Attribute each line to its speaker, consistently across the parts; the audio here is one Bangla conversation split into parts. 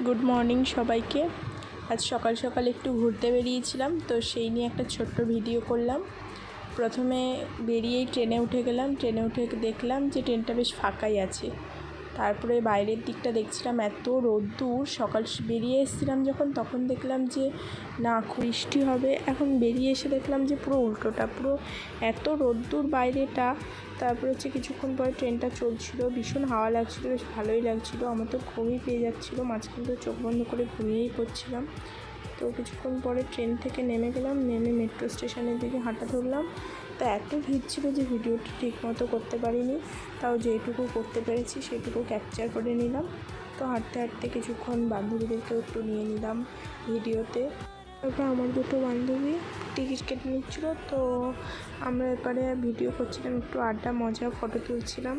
Speaker 1: গুড মর্নিং সবাইকে। আজ সকাল সকাল একটু ঘুরতে বেরিয়েছিলাম, তো সেই নিয়ে একটা ছোট্ট ভিডিও করলাম। প্রথমে বেরিয়েই ট্রেনে উঠে গেলাম। ট্রেনে উঠে দেখলাম যে ট্রেনটা বেশ ফাঁকাই আছে। তারপরে বাইরের দিকটা দেখছিলাম, এত রোদ্দুর। সকাল বেরিয়ে এসেছিলাম যখন, তখন দেখলাম যে না, খুব বৃষ্টি হবে। এখন বেরিয়ে এসে দেখলাম যে পুরো উল্টোটা, পুরো এত রোদ্দুর বাইরেটা। তারপরে কিছুক্ষণ পরে ট্রেনটা চলছিল, ভীষণ হাওয়া লাগছিলো, বেশ ভালোই লাগছিলো। আমার তো ঘুমই পেয়ে যাচ্ছিলো, মাঝখান থেকে চোখ বন্ধ করে ঘুমিয়েই পড়ছিলাম। তো কিছুক্ষণ পরে ট্রেন থেকে নেমে গেলাম, নেমে মেট্রো স্টেশনের দিকে হাঁটা ধরলাম। তো এত ভিড় ছিল যে ভিডিওটা ঠিক মতো করতে পারিনি, তাও যেটুকু করতে পেরেছি সেটুকু ক্যাপচার করে নিলাম। তো হাঁটতে হাঁটতে কিছুক্ষণ বান্ধবীদেরকেও একটু নিয়ে নিলাম ভিডিওতে। তারপর আমার দুটো বান্ধবী টিকিট কেটে নিচ্ছিলো, তো আমরা এবারে ভিডিও করছিলাম, একটু আড্ডা মজা ফটো তুলছিলাম।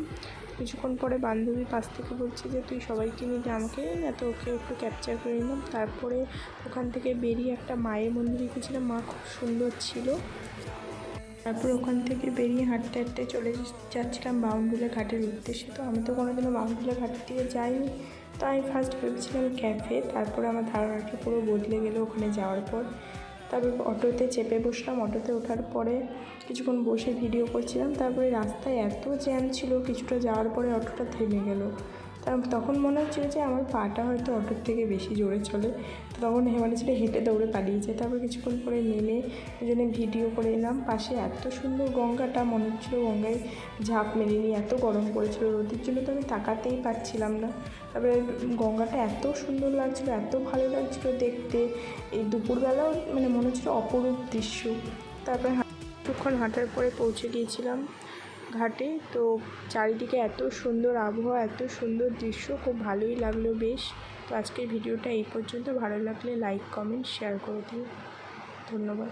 Speaker 1: কিছুক্ষণ পরে বান্ধবী পাশ থেকে বলছে যে তুই সবাইকে নিয়ে আমাকে না, তো ওকে একটু ক্যাপচার করে নিলাম। তারপরে ওখান থেকে বেরিয়ে একটা মায়ের মন্দিরে গেছিলাম, মা খুব সুন্দর ছিল। তারপর ওখান থেকে বেরিয়ে হাঁটতে হাঁটতে চলে যাচ্ছিলাম বাউন্ডুলে ঘাটের উদ্দেশ্যে। তো আমি তো কোনোদিনও বাউন্ডুলে ঘাটের দিকে যাইনি, তো আমি ফার্স্ট ভেবেছিলাম ক্যাফে। তারপরে আমার ধারণাটা পুরো বদলে গেলো ওখানে যাওয়ার পর। তারপর অটোতে চেপে বসলাম। অটোতে ওঠার পরে কিছুক্ষণ বসে ভিডিও করছিলাম। তারপরে রাস্তায় এত জ্যাম ছিল, কিছুটা যাওয়ার পরে অটোটা থেমে গেল। তখন মনে হচ্ছিলো যে আমার পাটা হয়তো অটোর থেকে বেশি জোরে চলে। তো তখন মনে ছিল হেঁটে দৌড়ে পালিয়েছে। তারপর কিছুক্ষণ পরে নেমে দুজনে ভিডিও করে এলাম। পাশে এত সুন্দর গঙ্গাটা, মনে হচ্ছিলো গঙ্গায় ঝাঁপ মেরে নিই, এত গরম পড়েছিল। রোদের জন্য তো আমি তাকাতেই পারছিলাম না। তারপরে গঙ্গাটা এত সুন্দর লাগছিলো, এত ভালো লাগছিলো দেখতে। এই দুপুরবেলাও মনে হচ্ছিলো অপরূপ দৃশ্য। তারপরে কিছুক্ষণ হাঁটার পরে পৌঁছে গিয়েছিলাম ঘাটে। তো চারিদিকে এত সুন্দর আবহাওয়া, এত সুন্দর দৃশ্য, খুব ভালোই লাগলো বেশ। তো আজকের ভিডিওটা এই পর্যন্ত। ভালো লাগলে লাইক, কমেন্ট, শেয়ার করে দিও। ধন্যবাদ।